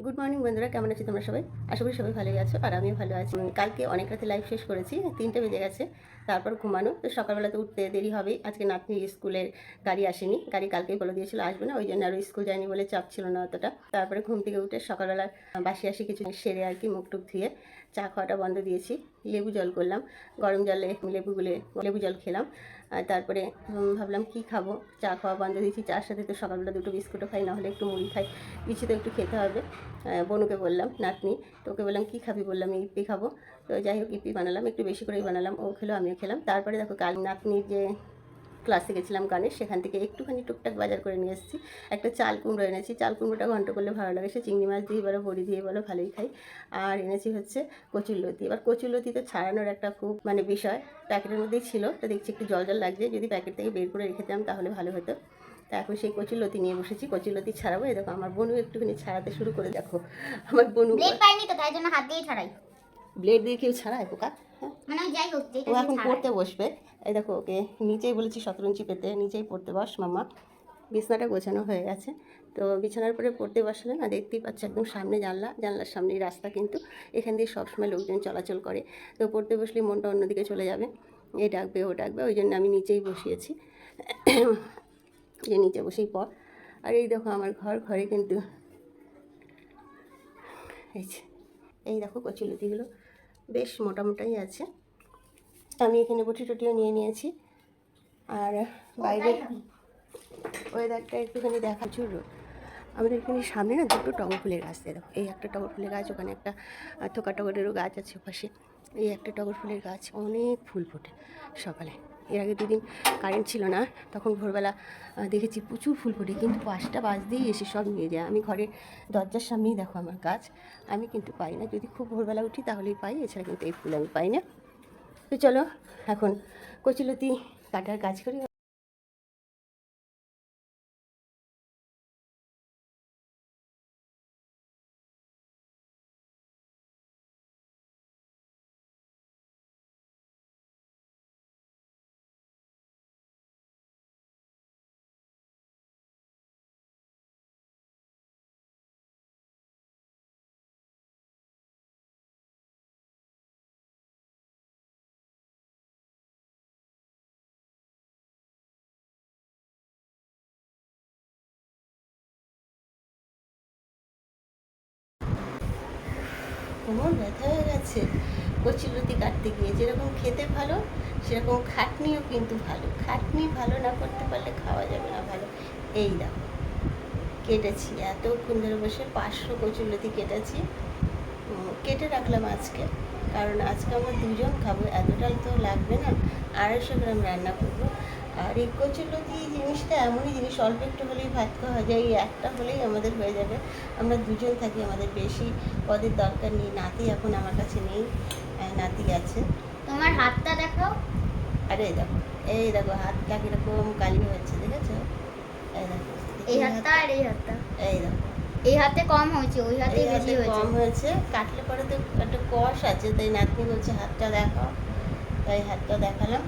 Good morning বন্ধুরা, কেমন আছো তোমরা সবাই? আশা করি সবাই ভালোই আছো আর আমিও ভালো আছি। কালকে অনেক রাতে লাইভ শেষ করেছি, 3টে বেজে গেছে। তারপর ঘুমানো, তো সকালবেলাতে উঠতে দেরি হবেই। আজকে নাতনির স্কুলের গাড়ি আসেনি, গাড়ি কালকেই বলে দিয়েছিল আসবে না, ওই জন্য আরও স্কুল যায়নি বলে চাপ ছিল না অতটা। তারপরে ঘুম থেকে উঠে সকালবেলা বাসি কিছু সেরে আর কি মুখ টুক ধুয়ে চা খাওয়াটা বন্ধ দিয়েছি, লেবু জল করলাম, গরম জলে লেবু জল খেলাম। আর তারপরে ভাবলাম কি খাবো, চা খাওয়া বন্ধ দিয়েছি। চার সাথে তো সকালবেলা 2টো বিস্কুটও খাই, নাহলে একটু মুড়ি খাই, কিছু তো একটু খেতে হবে। বনুকে বললাম, নাতনি, তো ওকে বললাম কী খাবি, বললাম ইপি খাবো। তো যাই হোক ইপি বানালাম, একটু বেশি করেই বানালাম, ও খেলো আমিও খেলাম। তারপরে দেখো কাল নাতনির যে ক্লাসে গেছিলাম গানের, সেখান থেকে একটুখানি টুকটাক বাজার করে নিয়ে এসেছি। একটা চাল কুমড়ো এনেছি, চাল কুমড়োটা ঘন্ট করলে ভালো লাগে, সে চিংড়ি মাছ দিয়ে বলো বড়ি দিয়ে বলো ভালোই খাই। আর এনেছি হচ্ছে কচুরলতি। এবার কচুরলতি তো ছাড়ানোর একটা খুব বিষয়, প্যাকেটের মধ্যেই ছিল, তো দেখছি একটু জল জল লাগছে, যদি প্যাকেট থেকে বের করে রেখে দিতাম তাহলে ভালো হতো। তা এখন সেই কচুরলতি নিয়ে বসেছি, কচুরলতি ছাড়াবো। এই দেখো আমার বোনও একটুখানি ছাড়াতে শুরু করে, দেখো আমার বোনু ব্লেড পাইনি তো, তাই জন্য হাত দিয়ে ছাড়াই। ব্লেড দিয়ে কেউ ছাড়ায় পোকা? হ্যাঁ, মানে যাই হোক, ও এখন পড়তে বসবে। এই দেখো ওকে নিচেই বলেছি শতরঞ্চি পেতে, নিচেই পড়তে বস মামা। বিছনাটা গোছানো হয়ে গেছে, তো বিছানার পরে পড়তে বসলে না, দেখতেই পাচ্ছি একদম সামনে জানলার সামনেই রাস্তা, কিন্তু এখান দিয়ে সবসময় লোকজন চলাচল করে, তো পড়তে বসলেই মনটা অন্যদিকে চলে যাবে, এ ডাকবে ও ডাকবে, ওই জন্য আমি নিচেই বসিয়েছি, যে নিচে বসেই পড়। আর এই দেখো আমার ঘরে কিন্তু এই দেখো কচুলতিগুলো বেশ মোটামুটাই আছে। আমি এখানে বটি টটিও নিয়ে নিয়েছি। আর বাইরে ওয়েদারটা একটুখানি দেখা চুলো। আমাদের এখানে সামনে না 2টো টগর ফুলের গাছ, দেখো এই একটা টগর ফুলের গাছ, ওখানে একটা থোকা টগরেরও গাছ আছে ওপাশে। এই একটা টগর ফুলের গাছ, অনেক ফুল ফোটে সকালে। এর আগে 2 দিন কারেন্ট ছিল না, তখন ভোরবেলা দেখেছি প্রচুর ফুল ফোটে, কিন্তু 5টা বাজতেই এসে সব নিয়ে যায়। আমি ঘরের দরজার সামনেই দেখো আমার গাছ, আমি কিন্তু পাই না, যদি খুব ভোরবেলা উঠি তাহলেই পাই, এছাড়া কিন্তু এই ফুল আমি পাই না। তো চলো এখন কচুলতি কাটার কাজ করি। কোমর ব্যথা হয়ে গেছে কচুলতি কাটতে গিয়ে। যেরকম খেতে ভালো, সেরকম খাটনিও কিন্তু ভালো। খাটনি ভালো না করতে পারলে খাওয়া যাবে না ভালো। এই দেখো কেটেছি, এতক্ষণ ধরে বসে 500 কচুলতি কেটেছি, কেটে রাখলাম আজকে, কারণ আজকে আমরা 2জন খাবো, এতটা তো লাগবে না, 250 গ্রাম রান্না করবো। আর এই কচুরলতি জিনিসটা এমনই জিনিস, অল্প একটু হলেই ভাত খাওয়া যায়, এই একটা হলেই আমাদের হয়ে যাবে। আমরা 2জন থাকি, আমাদের বেশি পদের দরকার নেই। নাতি এখন আমার কাছে নেই, নাতি আছে। তোমার হাতটা দেখাও। আরে এই দেখো হাতটা কিরকম কালি হয়েছে, দেখেছো? এই দেখো এই হাতটা আর এই হাতটা, এই দেখো এই হাতে কম হয়েছে, ওই হাতে বেশি হয়েছে। কম হয়েছে, কাটলে পরে তো একটা কষ আছে, তাই নাতনি বলছে হাতটা দেখাও, তাই হাতটা দেখালাম।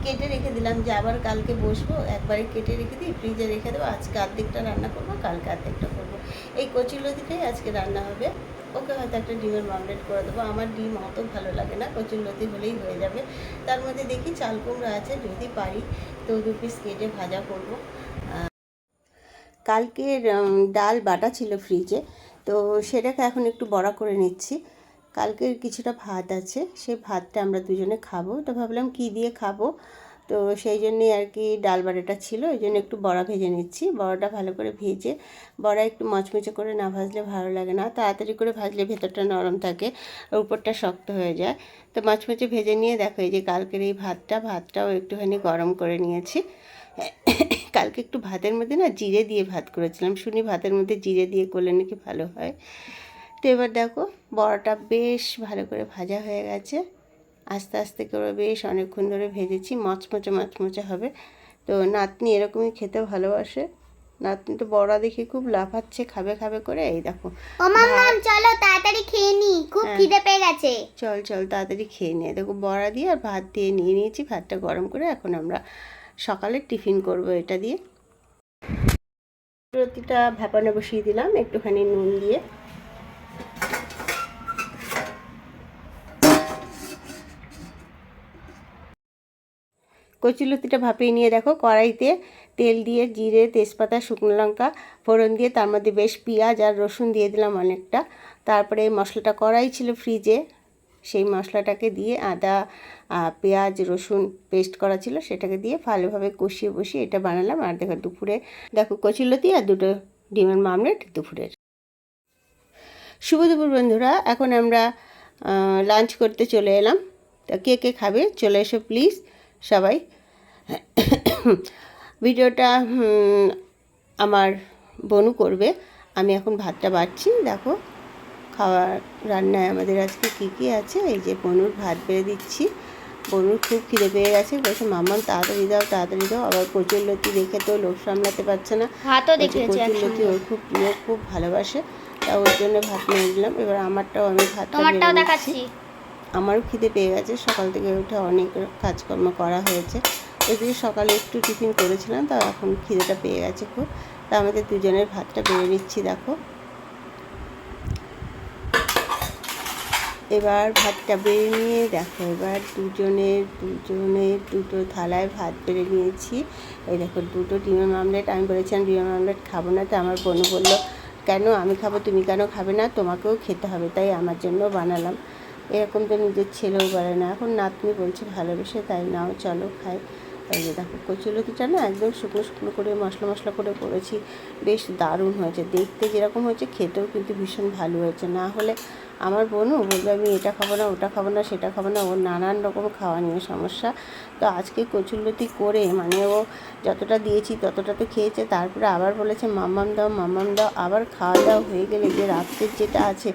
কেটে রেখে দিলাম, যে আবার কালকে বসবো, একবারে কেটে রেখে দিই, ফ্রিজে রেখে দেবো। আজকে অর্ধেকটা রান্না করবো, কালকে অর্ধেকটা করবো। এই কচুরলতিটাই আজকে রান্না হবে। ওকে হয়তো একটা ডিমের মামলেট করে দেবো, আমার ডিম অত ভালো লাগে না, কচুরলতি হলেই হয়ে যাবে। তার মধ্যে দেখি চাল কুমড়ো আছে, যদি পারি তো 2 পিস কেটে ভাজা করবো। কালকের ডাল বাটা ছিল ফ্রিজে, তো সেটাকে এখন একটু বড়া করে নিচ্ছি। কালকের কিছুটা ভাত আছে, সেই ভাতটা আমরা 2জনে খাবো, তো ভাবলাম কী দিয়ে খাবো, তো সেই জন্যেই আর কি ডাল বাটাটা ছিল, ওই জন্য একটু বড়া ভেজে নিচ্ছি। বড়াটা ভালো করে ভেজে, বড়া একটু মচমচে করে না ভাজলে ভালো লাগে না, তাড়াতাড়ি করে ভাজলে ভেতরটা নরম থাকে আর উপরটা শক্ত হয়ে যায়। তো মচমচে ভেজে নিয়ে দেখো, এই যে কালকের এই ভাতটাও একটুখানি গরম করে নিয়েছি। কালকে একটু ভাতের মধ্যে না জিরে দিয়ে ভাত করেছিলাম, শুনি ভাতের মধ্যে জিরে দিয়ে করলে নাকি ভালো হয়। তো এবার দেখো বড়াটা বেশ ভালো করে ভাজা হয়ে গেছে, আস্তে আস্তে করে বেশ অনেকক্ষণ ধরে ভেজেছি, মচমচে হবে। তো নাতনি এরকমই খেতে ভালোবাসে, নাতনি তো বড়া দেখে খুব লাফাচ্ছে, খাবে করে। এই দেখো ও মাম্মাম চলো তাড়াতাড়ি খেয়ে নি, খুব খিদে পেয়ে গেছে। চল তাড়াতাড়ি খেয়ে নে। দেখো বড়া দিয়ে আর ভাত দিয়ে নিয়ে নিয়েছি, ভাতটা গরম করে এখন আমরা সকালে টিফিন করব এটা দিয়ে। রুটিটা ভাপানো বসিয়ে দিলাম একটুখানি নুন দিয়ে। কচুলতিটা ভাপিয়ে নিয়ে দেখো কড়াইতে তেল দিয়ে জিরে, তেজপাতা, শুকনো লঙ্কা ফোড়ন দিয়ে তার মধ্যে বেশ পেঁয়াজ আর রসুন দিয়ে দিলাম অনেকটা। তারপরে মশলাটা কড়াই ছিল ফ্রিজে, সেই মশলাটাকে দিয়ে আদা, পেঁয়াজ, রসুন পেস্ট করা ছিল সেটাকে দিয়ে ভালোভাবে কষিয়ে বসিয়ে এটা বানালাম। আর দেখো দুপুরে দেখো কচুলতি আর দুটো ডিমের মামলেট দুপুরের। শুভ দুপুর বন্ধুরা, এখন আমরা লাঞ্চ করতে চলে এলাম। তা কে কে খাবে চলে এসো প্লিজ সবাই। ভিডিওটা আমার বনু করবে, আমি এখন ভাতটা বাড়ছি। দেখো খাওয়ার রান্নায় আমাদের আজকে কী কী আছে। এই যে বনুর ভাত বেড়ে দিচ্ছি। বনুর খুব খিদে পেয়ে গেছে, বলছে মাম্মাম তাড়াতাড়ি দাও তাড়াতাড়ি দাও। আবার কচুরলতি দেখে তো লোভ সামলাতে পারছে না। কচুরলতি ওর খুব প্রিয়, খুব ভালোবাসে, তা ওর জন্য ভাত নিয়ে দিলাম। এবার আমারটাও আমি ভাতটা বেড়ে দিচ্ছি। আমারও খিদে পেয়ে গেছে, সকাল থেকে উঠে অনেক কাজকর্ম করা হয়েছে। ওইদিকে সকালে একটু টিফিন করেছিলাম, তা এখন খিদেটা পেয়ে গেছে খুব। তা আমাদের দুজনের ভাতটা বেড়ে নিচ্ছি। দেখো এবার ভাতটা বেড়ে নিয়ে দেখো এবার দুজনের দুটো থালায় ভাত বেড়ে নিয়েছি। এই দেখো দুটো ডিমের মামলেট। আমি বলেছিলাম ডিমের মামলেট খাবো না, তো আমার বোনু বললো কেন আমি খাবো, তুমি কেন খাবে না, তোমাকেও খেতে হবে, তাই আমার জন্য বানালাম। এরকম তো নিজের ছেলেও বলে না, এখন নাতনি বলছে ভালোবেসে, তাই নাও চলো খাই। এই যে দেখো কচুলতিটা না একদম শুকনো শুকনো করে মশলা করে করেছি, বেশ দারুণ হয়েছে দেখতে, যেরকম হয়েছে খেতেও কিন্তু ভীষণ ভালো হয়েছে। না হলে আমার বোনও বলবে আমি এটা খাবো না, ওটা খাবো না, সেটা খাবো না, ওর নানান রকম খাওয়া নিয়ে সমস্যা। তো আজকে কচুলতি করে মানে ও যতটা দিয়েছি ততটাতে খেয়েছে, তারপরে আবার বলেছে মাম্মাম দাও। আবার খাওয়া দাওয়া হয়ে গেলে যে রাত্রের যেটা আছে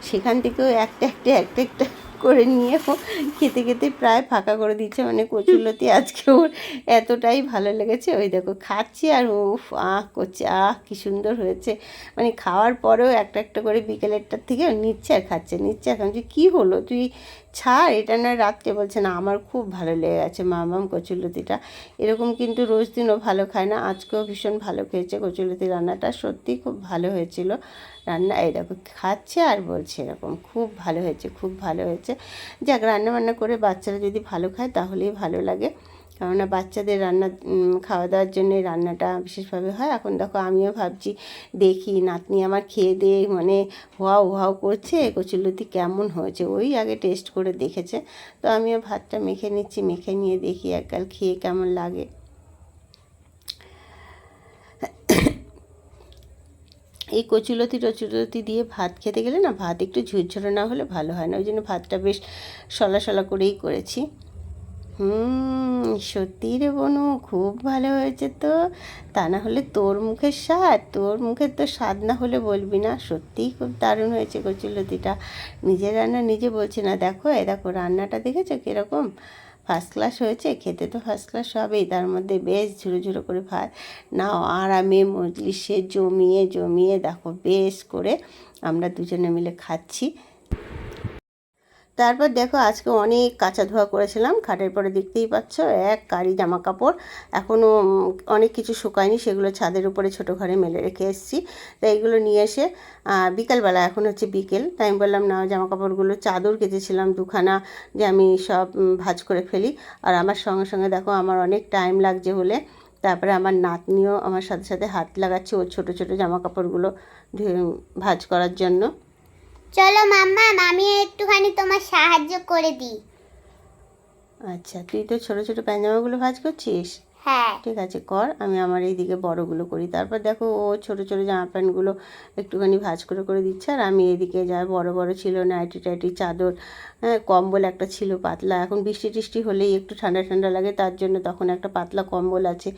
সেখান থেকেও একটা করে নিয়ে ও খেতে প্রায় ফাঁকা করে দিচ্ছে। মানে কচুরলতি আজকে ওর এতটাই ভালো লেগেছে। ওই দেখো খাচ্ছি আর উফ করছে, কি সুন্দর হয়েছে। মানে খাওয়ার পরেও একটা করে বিকেলেরটার থেকে নিচ্ছে আর খাচ্ছে। এখন যে কী হলো তুই ছাড় এটা, নয় রাত্রে, বলছে না আমার খুব ভালো লেগে গেছে মামাম কচুরলতিটা। এরকম কিন্তু রোজ দিনও ভালো খায় না, আজকেও ভীষণ ভালো খেয়েছে। কচুরলতি রান্নাটা সত্যিই খুব ভালো হয়েছিল রান্না। এই দেখো খাচ্ছে আর বলছে এরকম খুব ভালো হয়েছে। যাক, রান্না করে বাচ্চারা যদি ভালো খায় তাহলেই ভালো লাগে, কেননা বাচ্চাদের রান্না খাওয়া দাওয়ার জন্যে রান্নাটা বিশেষভাবে হয়। এখন দেখো আমিও ভাবছি দেখি নাতনি আমার খেয়ে দিয়ে মানে হাও করছে কচুরলতি কেমন হয়েছে, ওই আগে টেস্ট করে দেখেছে। তো আমিও ভাতটা মেখে নিচ্ছি, মেখে নিয়ে দেখি একগাল খেয়ে কেমন লাগে। এই কচুলতি দিয়ে ভাত খেতে গেলে না ভাত একটু ঝুরঝুরে না হলে ভালো হয় না, ওই জন্য ভাতটা বেশ সলা করেই করেছি। সত্যি রে বনু খুব ভালো হয়েছে তো, তা না হলে তোর মুখের তো স্বাদ না হলে বলবি না। সত্যিই খুব দারুণ হয়েছে কচুলতিটা। নিজের রান্না নিজে বলছে না। দেখো রান্নাটা দেখেছো কীরকম ফার্স্ট ক্লাস হয়েছে, খেতে তো ফার্স্ট ক্লাস হবেই, তার মধ্যে বেশ ঝুরো করে ভাত নাও আরামে মজলিসে জমিয়ে দেখো বেশ করে আমরা দুজনে মিলে খাচ্ছি। তারপর দেখো আজকে অনেক কাচা ধোয়া করেছিলাম খাটের পরে, দেখতেই পাচ্ছ এক কারি জামা কাপড় এখনও অনেক কিছু শুকায়নি, সেগুলো ছাদের উপরে ছোটো ঘরে মেলে রেখে এসেছি। তাই এগুলো নিয়ে এসে বিকালবেলা, এখন হচ্ছে বিকেল, তাই আমি বললাম না জামা কাপড়গুলো চাদর কেচেছিলাম দুখানা যে আমি সব ভাঁজ করে ফেলি। আর আমার সঙ্গে দেখো আমার অনেক টাইম লাগছে বলে তারপরে আমার নাতনিও আমার সাথে হাত লাগাচ্ছে ওর ছোটো জামা কাপড়গুলো ভাঁজ করার জন্য। চলো মাম্মাম আমি একটুখানি তোমার সাহায্য করে দিই। আচ্ছা, তুই তো ছোটো পায়জামাগুলো ভাঁজ করছিস? হ্যাঁ ঠিক আছে কর, আমি আমার এইদিকে বড়গুলো করি। তারপর দেখো ও ছোটো জামা প্যান্টগুলো একটুখানি ভাঁজ করে দিচ্ছে, আর আমি এদিকে যা বড় ছিল নাইটি টাইটি চাদর, কম্বল একটা ছিল পাতলা, এখন বৃষ্টি টিষ্টি হলেই একটু ঠান্ডা লাগে, তার জন্য তখন একটা পাতলা কম্বল আছে,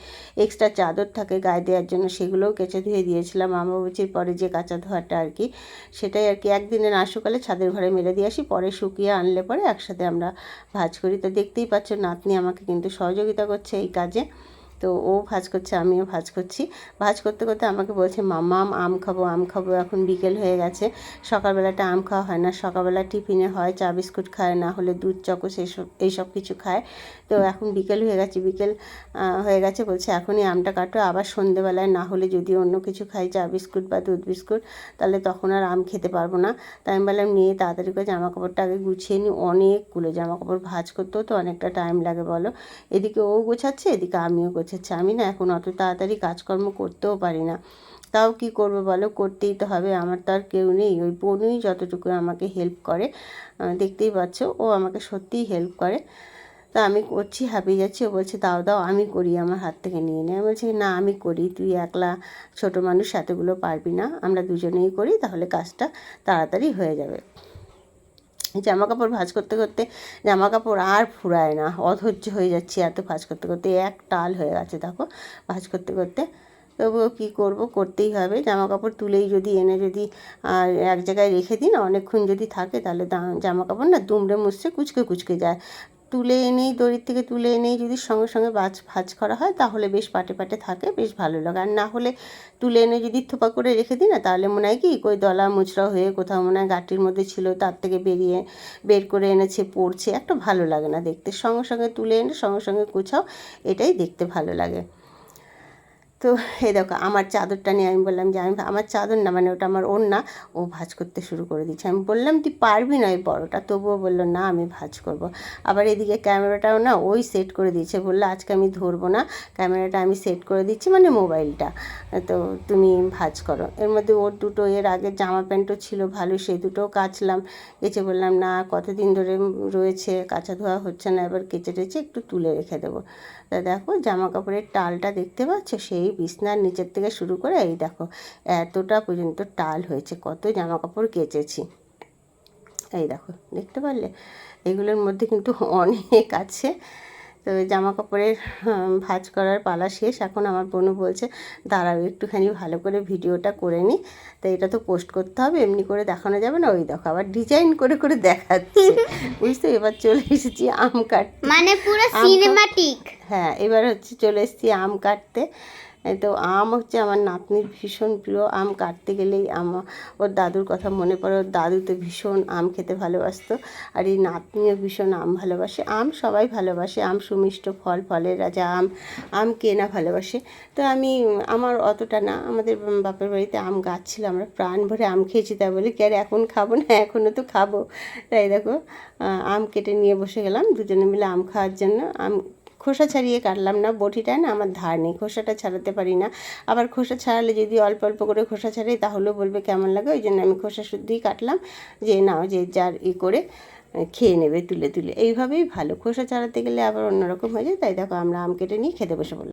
এক্সট্রা চাদর থাকে গায়ে দেওয়ার জন্য, সেগুলোও কেচে ধুয়ে দিয়েছিলাম অমাবস্যার পরে যে কাঁচা ধোয়াটা আর কি, সেটাই আর কি একদিনে না শুকালে ছাদের ঘরে মেলে দিয়ে আসি, পরে শুকিয়ে আনলে পরে একসাথে আমরা ভাঁজ করি। তো দেখতেই পাচ্ছ নাতনি আমাকে কিন্তু সহযোগিতা করছে এই কাজে। তো ও ভাজ করছে, আমিও ভাজ করছি। ভাজ করতে করতে আমাকে বলছে মাম্মা আম খাবো আম খাবো। এখন বিকেল হয়ে গেছে, সকালবেলাটা আম খাওয়া হয় না, সকালবেলা টিফিনে হয় চা বিস্কুট খায়, না হলে দুধ চকো এইসব কিছু খায়। তো এখন বিকেল হয়ে গেছে, বিকেল হয়ে গেছে, বলছে এখনই আমটা কাটো, আবার সন্ধেবেলায় না হলে যদি অন্য কিছু খাই চা বিস্কুট বা দুধ বিস্কুট, তাহলে তখন আর আম খেতে পারবো না। তাই আমি বললাম নিয়ে তাড়াতাড়ি করে জামা কাপড়টা আগে গুছিয়ে নিই, অনেকগুলো জামা কাপড় ভাঁজ করতেও তো অনেকটা টাইম লাগে বলো। এদিকে ও গোছাচ্ছে, এদিকে আমিও গোছাচ্ছি। আমি না এখন অত তাড়াতাড়ি কাজকর্ম করতেও পারি না, তাও কি করবো বলো, করতেই তো হবে, আমার তো আর কেউ নেই। ওই বোনই যতটুকু আমাকে হেল্প করে, দেখতেই পাচ্ছ ও আমাকে সত্যিই হেল্প করে। তা আমি করছি, হাঁপিয়ে যাচ্ছি। ও বলছে দাও দাও আমি করি, আমার হাত থেকে নিয়ে নেয়। আমি বলছি না আমি করি, তুই একলা ছোটো মানুষ এতগুলো পারবি না, আমরা দুজনেই করি, তাহলে কাজটা তাড়াতাড়ি হয়ে যাবে। জামা কাপড় ভাঁজ করতে করতে জামা কাপড় আর ফুরায় না, অধৈর্য হয়ে যাচ্ছি এত ভাঁজ করতে করতে, এক টাল হয়ে গেছে দেখো ভাঁজ করতে করতে। তবুও কী করব, করতেই হবে। জামা কাপড় তুলেই যদি এনে যদি এক জায়গায় রেখে দিই না, অনেকক্ষণ যদি থাকে, তাহলে জামা কাপড় না দুমড়ে মুচড়ে কুচকে কুচকে যায়। তুলে এনেই দড়ির থেকে তুলে এনেই যদি সঙ্গে সঙ্গে ভাঁজ করা হয়, তাহলে বেশ পাটে পাটে থাকে, বেশ ভালো লাগে। আর না হলে তুলে এনে যদি থোপা করে রেখে দিই না, তাহলে মনে হয় কি কই দলা মুচড়া হয়ে কোথাও মনে হয় গাঁটির মধ্যে ছিল, তার থেকে বের করে এনেছে পড়ছে, একটা ভালো লাগে না দেখতে। সঙ্গে সঙ্গে তুলে এনে সঙ্গে সঙ্গে গুছাও, এটাই দেখতে ভালো লাগে। তো এই দেখো আমার চাদরটা নিয়ে আমি বললাম যে আমার চাদর না, মানে ওটা আমার ওড়না, ও ভাঁজ করতে শুরু করে দিচ্ছে। আমি বললাম তুই পারবি না ওই বড়টা, তবুও বললো না আমি ভাঁজ করব। আবার এদিকে ক্যামেরাটাও না ওই সেট করে দিয়েছে, বললো আজকে আমি ধরবো না, ক্যামেরাটা আমি সেট করে দিচ্ছি, মানে মোবাইলটা, তো তুমি ভাঁজ করো। এর মধ্যে ওর দুটো এর আগে জামা প্যান্টও ছিল ভালো, সেই দুটোও কাচলাম। কেচে বললাম না কতদিন ধরে রয়েছে, কাচা ধোয়া হচ্ছে না, এবার কেচে টেচে একটু তুলে রেখে দেবো। তা দেখো জামা কাপড়ের টালটা দেখতে পাচ্ছ, সেই বিছনার নিচের থেকে শুরু করে এই দেখো এতটা পর্যন্ত টাল হয়েছে, কত জামা কাপড় কেচেছি। এই দেখো দেখতে পারলে, এগুলোর মধ্যে কিন্তু অনেক আছে। তো জামা কাপড়ের ভাঁজ করার পালা শেষ। এখন আমার বোনও বলছে দাঁড়াও একটুখানি ভালো করে ভিডিওটা করে নিই, তো এটা তো পোস্ট করতে হবে, এমনি করে দেখানো যাবে না। ওই দেখো আবার ডিজাইন করে করে দেখাচ্ছে, বুঝতে। এবার চলে এসেছি আম কাটতে, মানে পুরো সিনেমাটিক। হ্যাঁ এবার হচ্ছে চলে এসেছি আম কাটতে। তো আম হচ্ছে আমার নাতনির ভীষণ প্রিয়, আম কাটতে গেলেই ওর দাদুর কথা মনে পড়ে। ওর দাদু তো ভীষণ আম খেতে ভালোবাসতো, আর এই নাতনিও ভীষণ আম ভালোবাসে। আম সবাই ভালোবাসে, আম সুমিষ্ট ফল, ফলের রাজা আম, আম কে না ভালোবাসে। তো আমার অতটা না, আমাদের বাপের বাড়িতে আম গাছ ছিল, আমরা প্রাণ ভরে আম খেয়েছি, তাই বলি কি আর এখন খাবো না, এখনও তো খাবো। তাই দেখো আম কেটে নিয়ে বসে গেলাম দুজনে মিলে আম খাওয়ার জন্য। খোসা ছাড়িয়ে কাটলাম না, বটিটায় না আমার ধার নেই, খোসাটা ছাড়াতে পারি না। আবার খোসা ছাড়ালে যদি অল্প অল্প করে খোসা ছাড়াই, তাহলেও বলবে কেমন লাগে, ওই জন্য আমি খোসা শুদ্ধই কাটলাম, যে নাও যে যার করে খেয়ে নেবে তুলে তুলে, এইভাবেই ভালো। খোসা ছাড়াতে গেলে আবার অন্যরকম হয়ে যায়। তাই দেখো আমরা আম কেটে নিয়ে খেতে বসে পড়লাম।